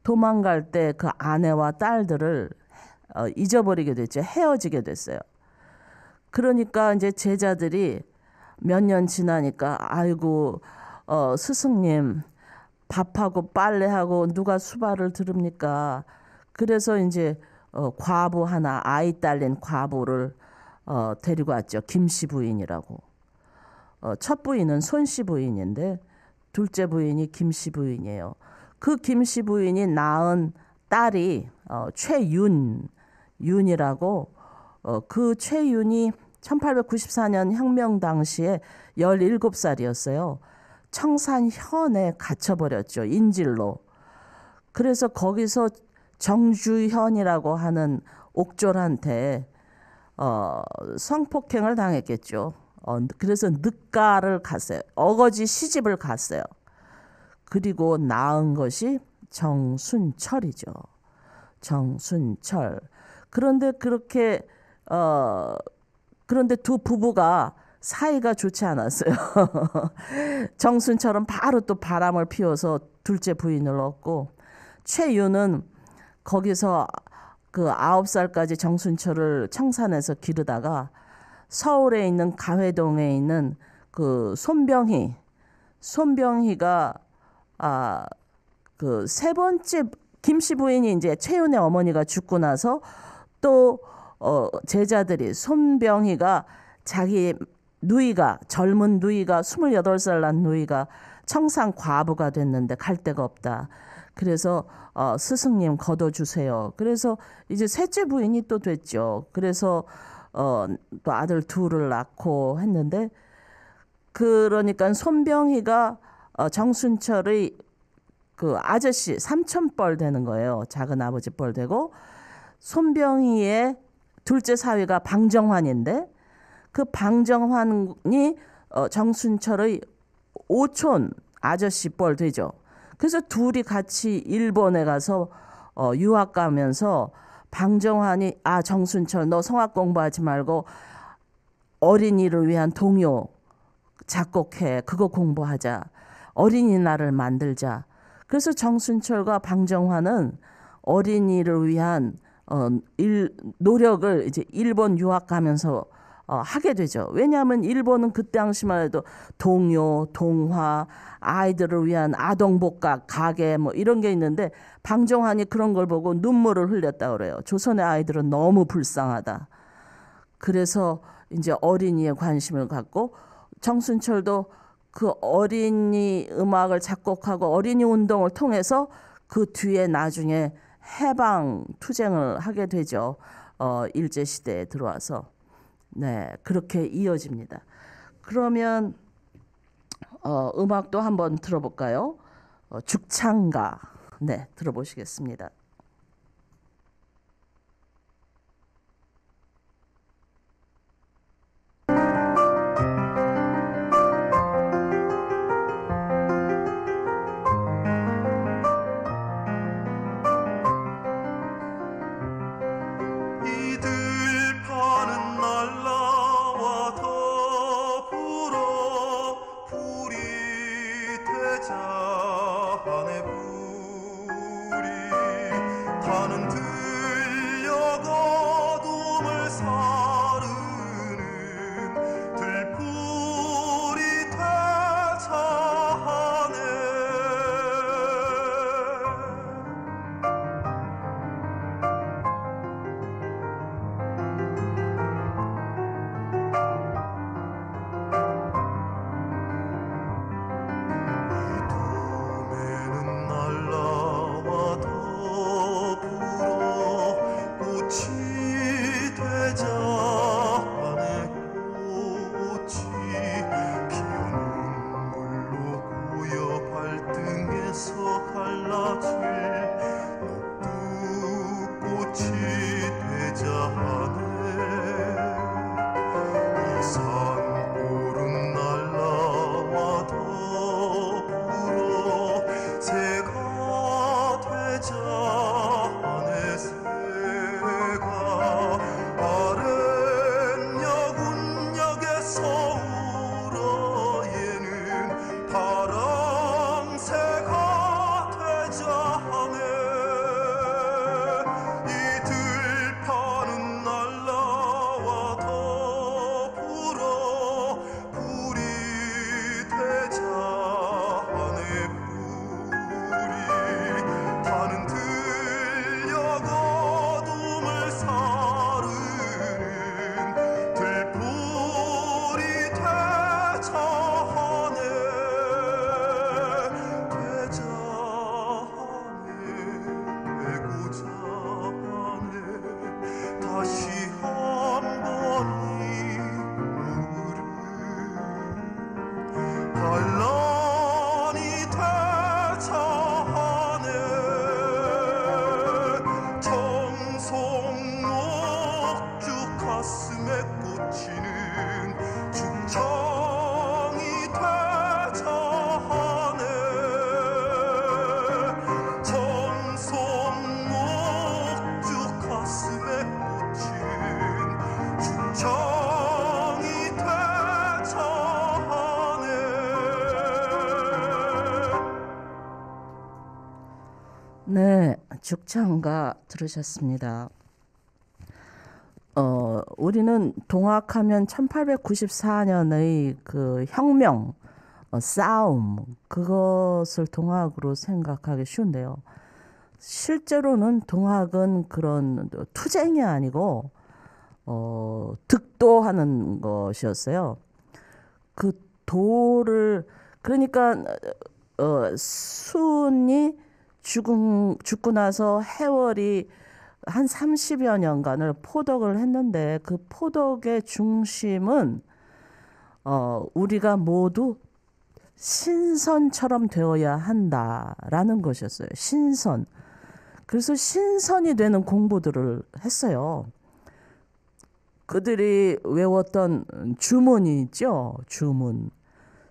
도망갈 때 그 아내와 딸들을 잊어버리게 됐죠. 헤어지게 됐어요. 그러니까 이제 제자들이 몇 년 지나니까, 아이고 스승님 밥하고 빨래하고 누가 수발을 들읍니까? 그래서 이제 과부 하나, 아이 딸린 과부를 데리고 왔죠. 김씨 부인이라고. 첫 부인은 손씨 부인인데 둘째 부인이 김씨 부인이에요. 그 김씨 부인이 낳은 딸이 최윤이라고, 그 최윤이 1894년 혁명 당시에 17살이었어요. 청산현에 갇혀버렸죠. 인질로. 그래서 거기서 정주현이라고 하는 옥졸한테 성폭행을 당했겠죠. 그래서 늑가를 갔어요. 어거지 시집을 갔어요. 그리고 낳은 것이 정순철이죠. 정순철. 그런데 그런데 두 부부가 사이가 좋지 않았어요. 정순철은 바로 또 바람을 피워서 둘째 부인을 얻고, 최윤은 거기서 그 9살까지 정순철을 청산해서 기르다가 서울에 있는 가회동에 있는 그 손병희가 그 세 번째 김씨 부인이 이제 최윤의 어머니가 죽고 나서 또 제자들이, 손병희가 자기 누이가, 젊은 누이가 28살 난 누이가 청산 과부가 됐는데 갈 데가 없다. 그래서 스승님 거둬주세요. 그래서 이제 셋째 부인이 또 됐죠. 그래서 또 아들 둘을 낳고 했는데, 그러니까 손병희가 정순철의 그 아저씨 삼촌뻘 되는 거예요. 작은 아버지 뻘 되고, 손병희의 둘째 사위가 방정환인데, 그 방정환이 정순철의 오촌 아저씨 뻘 되죠. 그래서 둘이 같이 일본에 가서 유학 가면서 방정환이 정순철 너 성악 공부하지 말고 어린이를 위한 동요 작곡해. 그거 공부하자. 어린이날을 만들자. 그래서 정순철과 방정환은 어린이를 위한 노력을 이제 일본 유학 가면서 하게 되죠. 왜냐하면 일본은 그 당시만 해도 동요, 동화, 아이들을 위한 아동복각, 가게 뭐 이런 게 있는데 방종환이 그런 걸 보고 눈물을 흘렸다 그래요. 조선의 아이들은 너무 불쌍하다. 그래서 이제 어린이에 관심을 갖고 정순철도 그 어린이 음악을 작곡하고 어린이 운동을 통해서 그 뒤에 나중에 해방 투쟁을 하게 되죠. 일제 시대에 들어와서. 네, 그렇게 이어집니다. 그러면 음악도 한번 들어볼까요? 죽창가. 네, 들어보시겠습니다. 이들 파는 날라와 더불어 불이 되자 하네 불이 타는 들녘 어둠을 사르는 들불이 되자 하네 이둠에는 날라와 더불어 꽃이 되자 하네 꽃이 피어 눈물로 고여 발등에서 갈라질 녹두꽃이 되자 하네 산오른 날라와 더불어 새가 되자 하네 새가 아랫역 운역에서 울어 얘는 파랑새가 되자 하네 이들 파는 날라와 더불어 불이 되자 하네 불이 타는 들녘 어둠을 사르는 들불이 되자 하네 되자 하네 되고자 하네 다시 한번이 오르는 반란이 되자 하네 청송옥죽 가슴에 꽂히는 죽창이 되자 하네 청송옥죽 가슴에 꽂히는 죽창이 되자 하네 네, 죽창가 들으셨습니다. 우리는 동학하면 1894년의 그 혁명, 싸움, 그것을 동학으로 생각하기 쉬운데요. 실제로는 동학은 그런 투쟁이 아니고 득도하는 것이었어요. 그 도를 그러니까 수은이 죽고 나서 해월이 한 30여 년간을 포덕을 했는데 그 포덕의 중심은 우리가 모두 신선처럼 되어야 한다라는 것이었어요. 신선. 그래서 신선이 되는 공부들을 했어요. 그들이 외웠던 주문이 있죠. 주문.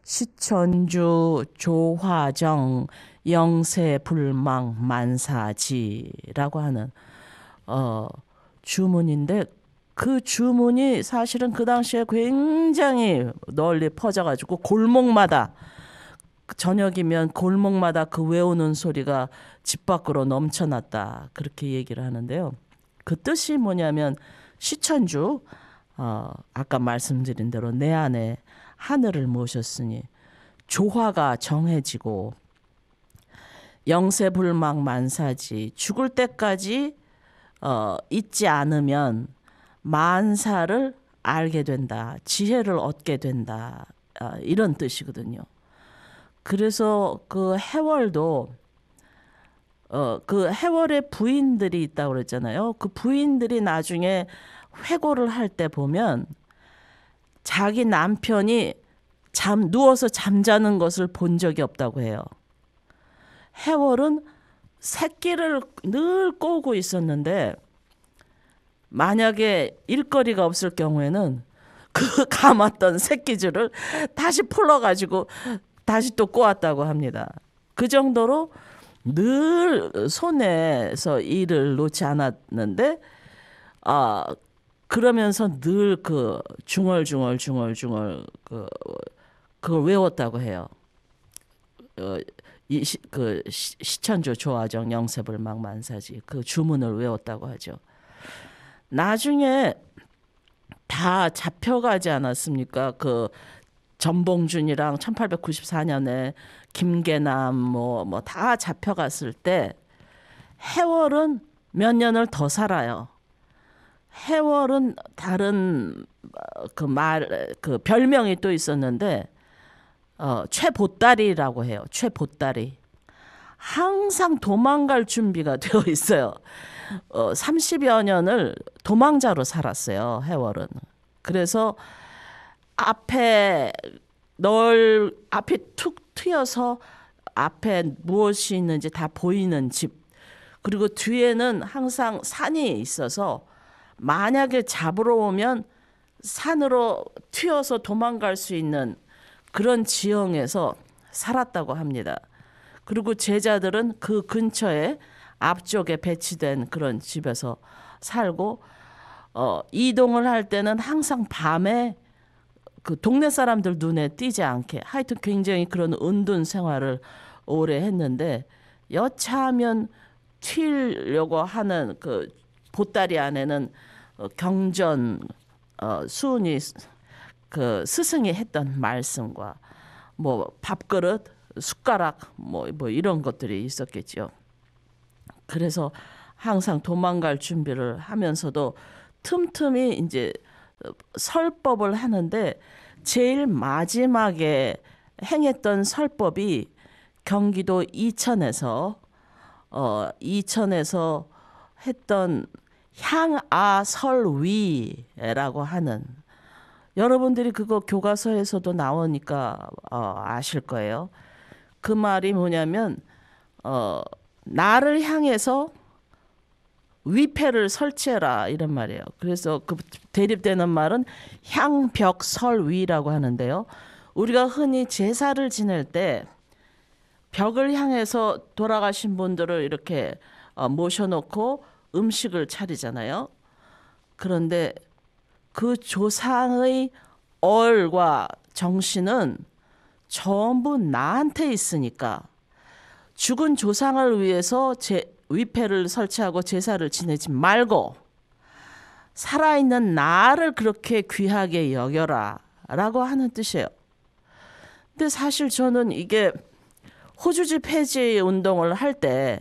시천주, 조화정, 영세불망, 만사지라고 하는 주문인데 그 주문이 사실은 그 당시에 굉장히 널리 퍼져가지고 골목마다 저녁이면 골목마다 그 외우는 소리가 집 밖으로 넘쳐났다 그렇게 얘기를 하는데요. 그 뜻이 뭐냐면 시천주 아까 말씀드린 대로 내 안에 하늘을 모셨으니 조화가 정해지고 영세불망만사지 죽을 때까지 잊지 않으면 만사를 알게 된다. 지혜를 얻게 된다. 이런 뜻이거든요. 그래서 그 해월도 그 해월의 부인들이 있다고 그랬잖아요. 그 부인들이 나중에 회고를 할 때 보면 자기 남편이 누워서 잠자는 것을 본 적이 없다고 해요. 해월은 새끼를 늘 꼬고 있었는데 만약에 일거리가 없을 경우에는 그 감았던 새끼줄을 다시 풀어가지고 다시 또 꼬았다고 합니다. 그 정도로 늘 손에서 일을 놓지 않았는데 그러면서 늘 그 중얼중얼 그걸 외웠다고 해요. 그 시천조 조화정 영세불망만사지 그 주문을 외웠다고 하죠. 나중에 다 잡혀가지 않았습니까? 그 전봉준이랑 1894년에 김계남 뭐 다 잡혀갔을 때 해월은 몇 년을 더 살아요. 해월은 다른 그 별명이 또 있었는데 최보따리라고 해요. 최보따리. 항상 도망갈 준비가 되어 있어요. 30여 년을 도망자로 살았어요. 해월은. 그래서 앞에 툭 트여서 앞에 무엇이 있는지 다 보이는 집, 그리고 뒤에는 항상 산이 있어서 만약에 잡으러 오면 산으로 튀어서 도망갈 수 있는 그런 지형에서 살았다고 합니다. 그리고 제자들은 그 근처에 앞쪽에 배치된 그런 집에서 살고 이동을 할 때는 항상 밤에 그 동네 사람들 눈에 띄지 않게 하여튼 굉장히 그런 은둔 생활을 오래 했는데 여차하면 튀려고 하는 그 보따리 안에는 경전 수은이 그 스승이 했던 말씀과 뭐 밥그릇, 숟가락 뭐 이런 것들이 있었겠죠. 그래서 항상 도망갈 준비를 하면서도 틈틈이 이제 설법을 하는데 제일 마지막에 행했던 설법이 경기도 이천에서 했던 향아설위라고 하는, 여러분들이 그거 교과서에서도 나오니까 아실 거예요. 그 말이 뭐냐면 나를 향해서 위패를 설치해라 이런 말이에요. 그래서 그 대립되는 말은 향벽설위라고 하는데요. 우리가 흔히 제사를 지낼 때 벽을 향해서 돌아가신 분들을 이렇게 모셔놓고 음식을 차리잖아요. 그런데 그 조상의 얼과 정신은 전부 나한테 있으니까 죽은 조상을 위해서 위패를 설치하고 제사를 지내지 말고 살아있는 나를 그렇게 귀하게 여겨라 라고 하는 뜻이에요. 근데 사실 저는 이게 호주지 폐지 운동을 할 때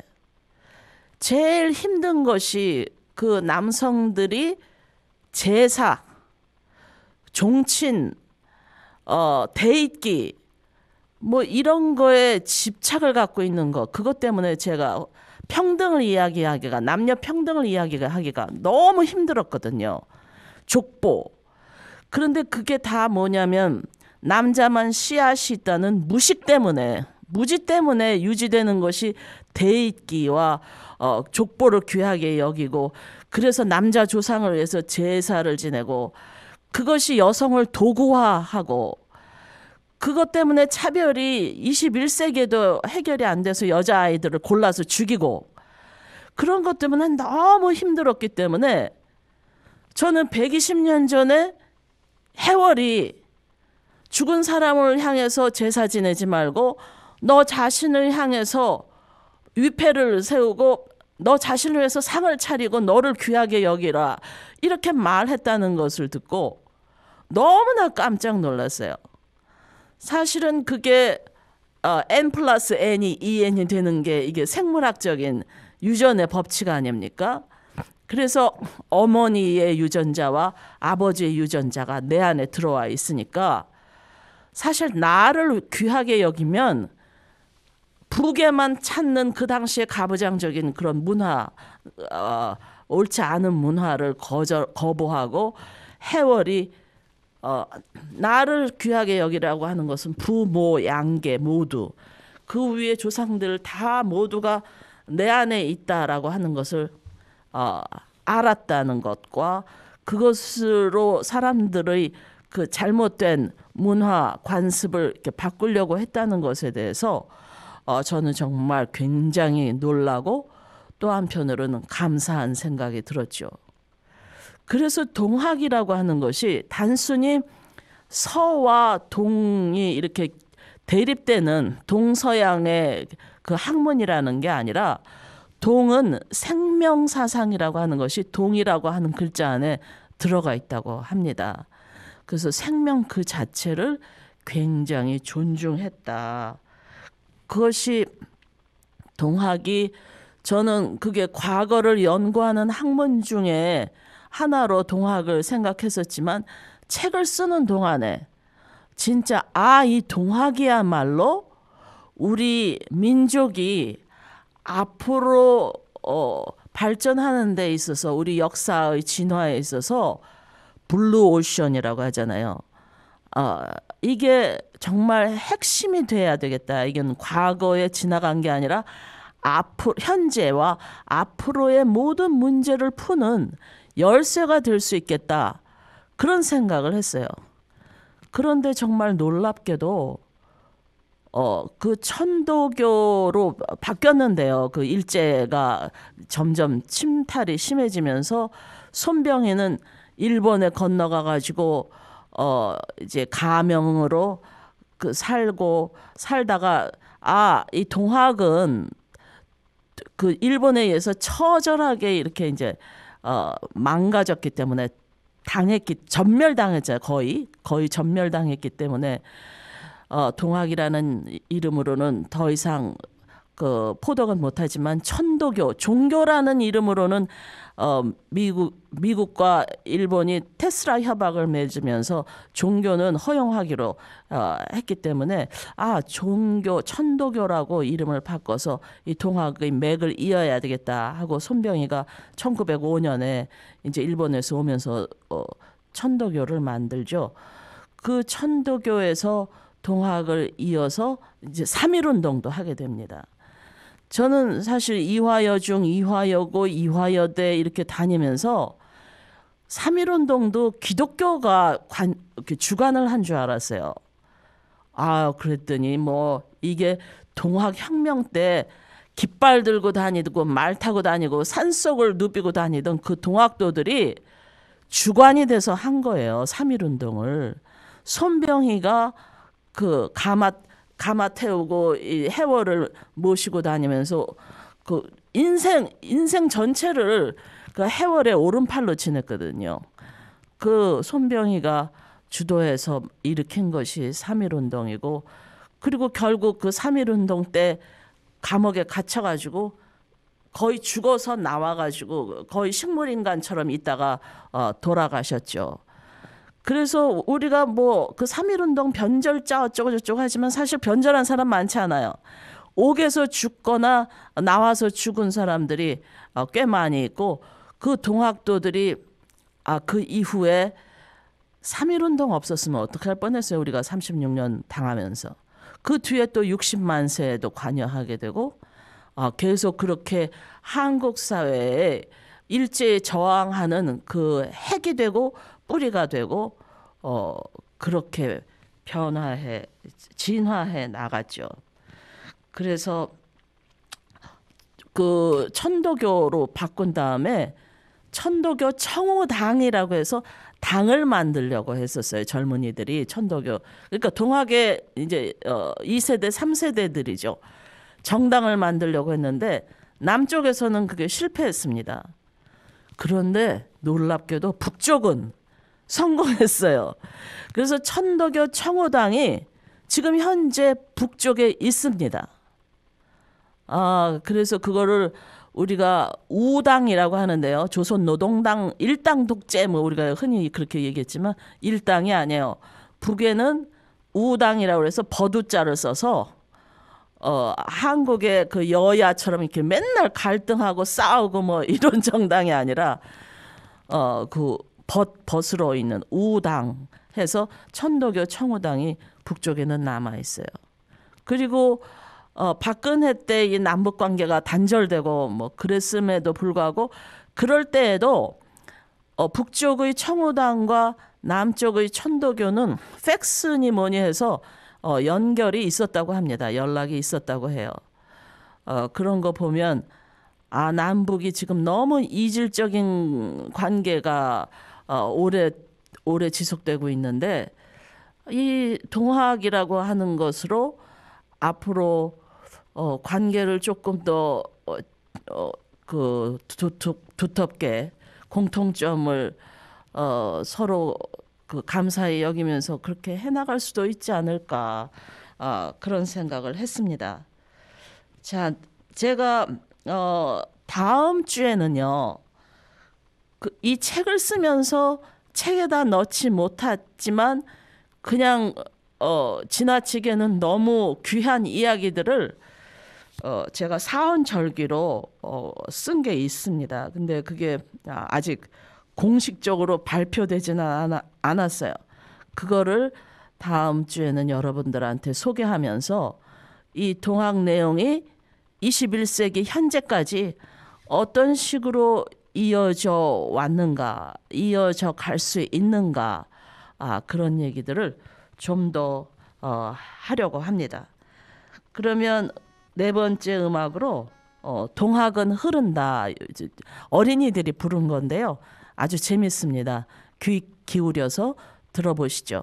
제일 힘든 것이 그 남성들이 제사, 종친, 대입기 뭐 이런 거에 집착을 갖고 있는 거, 그것 때문에 제가 평등을 이야기하기가, 남녀 평등을 이야기하기가 너무 힘들었거든요. 족보. 그런데 그게 다 뭐냐면 남자만 씨앗이 있다는 무지 때문에 유지되는 것이 대입기와 족보를 귀하게 여기고, 그래서 남자 조상을 위해서 제사를 지내고, 그것이 여성을 도구화하고, 그것 때문에 차별이 21세기에도 해결이 안 돼서 여자아이들을 골라서 죽이고, 그런 것 때문에 너무 힘들었기 때문에 저는 120년 전에 해월이 죽은 사람을 향해서 제사 지내지 말고 너 자신을 향해서 위패를 세우고 너 자신을 위해서 상을 차리고 너를 귀하게 여기라 이렇게 말했다는 것을 듣고 너무나 깜짝 놀랐어요. 사실은 그게 n 플러스 n이 2n이 되는 게 이게 생물학적인 유전의 법칙 아닙니까? 그래서 어머니의 유전자와 아버지의 유전자가 내 안에 들어와 있으니까 사실 나를 귀하게 여기면 북에만 찾는 그 당시의 가부장적인 그런 문화, 옳지 않은 문화를 거부하고 해월이 나를 귀하게 여기라고 하는 것은 부모, 양계 모두 그 위에 조상들 다 모두가 내 안에 있다라고 하는 것을 알았다는 것과 그것으로 사람들의 그 잘못된 문화 관습을 이렇게 바꾸려고 했다는 것에 대해서 저는 정말 굉장히 놀라고 또 한편으로는 감사한 생각이 들었죠. 그래서 동학이라고 하는 것이 단순히 서와 동이 이렇게 대립되는 동서양의 그 학문이라는 게 아니라 동은 생명사상이라고 하는 것이 동이라고 하는 글자 안에 들어가 있다고 합니다. 그래서 생명 그 자체를 굉장히 존중했다. 그것이 동학이 저는 그게 과거를 연구하는 학문 중에 하나로 동학을 생각했었지만 책을 쓰는 동안에 진짜 이 동학이야말로 우리 민족이 앞으로 발전하는 데 있어서 우리 역사의 진화에 있어서 블루 오션이라고 하잖아요. 이게 정말 핵심이 돼야 되겠다. 이건 과거에 지나간 게 아니라 현재와 앞으로의 모든 문제를 푸는 열쇠가 될 수 있겠다. 그런 생각을 했어요. 그런데 정말 놀랍게도 그 천도교로 바뀌었는데요. 그 일제가 점점 침탈이 심해지면서 손병희는 일본에 건너가 가지고 이제 가명으로 그 살다가 이 동학은 그 일본에 의해서 처절하게 이렇게 이제 망가졌기 때문에 전멸당했잖아요. 거의 전멸당했기 때문에 동학이라는 이름으로는 더 이상 그 포덕은 못하지만 천도교 종교라는 이름으로는 미국과 일본이 테스라 협약을 맺으면서 종교는 허용하기로 했기 때문에 천도교라고 이름을 바꿔서 이 동학의 맥을 이어야 되겠다 하고 손병희가 1905년에 이제 일본에서 오면서 천도교를 만들죠. 그 천도교에서 동학을 이어서 이제 3.1운동도 하게 됩니다. 저는 사실 이화여중, 이화여고, 이화여대 이렇게 다니면서 3.1운동도 기독교가 주관을 한 줄 알았어요. 그랬더니 이게 동학혁명 때 깃발 들고 다니고 말 타고 다니고 산속을 누비고 다니던 그 동학도들이 주관이 돼서 한 거예요. 3.1운동을. 손병희가 그 가마 태우고 이 해월을 모시고 다니면서 그 인생 전체를 그 해월의 오른팔로 지냈거든요. 그 손병희가 주도해서 일으킨 것이 3.1운동이고 그리고 결국 그 3.1운동 때 감옥에 갇혀가지고 거의 죽어서 나와가지고 거의 식물인간처럼 있다가 돌아가셨죠. 그래서 우리가 그 3.1운동 변절자 어쩌고저쩌고 하지만 사실 변절한 사람 많지 않아요. 옥에서 죽거나 나와서 죽은 사람들이 꽤 많이 있고 그 동학도들이 그 이후에 3.1운동 없었으면 어떡할 뻔했어요. 우리가 36년 당하면서. 그 뒤에 또 60만 세에도 관여하게 되고 계속 그렇게 한국 사회에 일제에 저항하는 그 핵이 되고 뿌리가 되고 그렇게 진화해 나갔죠. 그래서 그 천도교로 바꾼 다음에 천도교 청우당이라고 해서 당을 만들려고 했었어요. 젊은이들이 천도교. 그러니까 동학의 이제 2세대, 3세대들이죠. 정당을 만들려고 했는데 남쪽에서는 그게 실패했습니다. 그런데 놀랍게도 북쪽은 성공했어요. 그래서 천도교 청호당이 지금 현재 북쪽에 있습니다. 그래서 그거를 우리가 우당이라고 하는데요. 조선노동당 일당 독재 뭐 우리가 흔히 그렇게 얘기했지만 일당이 아니에요. 북에는 우당이라고 해서 버두자를 써서 한국의 그 여야처럼 이렇게 맨날 갈등하고 싸우고 뭐 이런 정당이 아니라 그 벗으로 있는 우당 해서 천도교 청호당이 북쪽에는 남아 있어요. 그리고 박근혜 때 이 남북 관계가 단절되고 뭐 그랬음에도 불구하고 그럴 때에도 북쪽의 청호당과 남쪽의 천도교는 팩스니 뭐니 해서 연결이 있었다고 합니다. 연락이 있었다고 해요. 그런 거 보면 남북이 지금 너무 이질적인 관계가 오래 지속되고 있는데 이 동학이라고 하는 것으로 앞으로 관계를 조금 더 두텁게 공통점을 서로 감사히 여기면서 그렇게 해나갈 수도 있지 않을까 그런 생각을 했습니다. 자, 제가 다음 주에는요 이 책을 쓰면서 책에다 넣지 못했지만 그냥 지나치게는 너무 귀한 이야기들을 제가 사언절기로 쓴 게 있습니다. 근데 그게 아직 공식적으로 발표되지는 않았어요. 그거를 다음 주에는 여러분들한테 소개하면서 이 동학 내용이 21세기 현재까지 어떤 식으로 이어져 왔는가, 이어져 갈 수 있는가, 그런 얘기들을 좀 더 하려고 합니다. 그러면 네 번째 음악으로 동학은 흐른다, 어린이들이 부른 건데요. 아주 재밌습니다. 귀 기울여서 들어보시죠.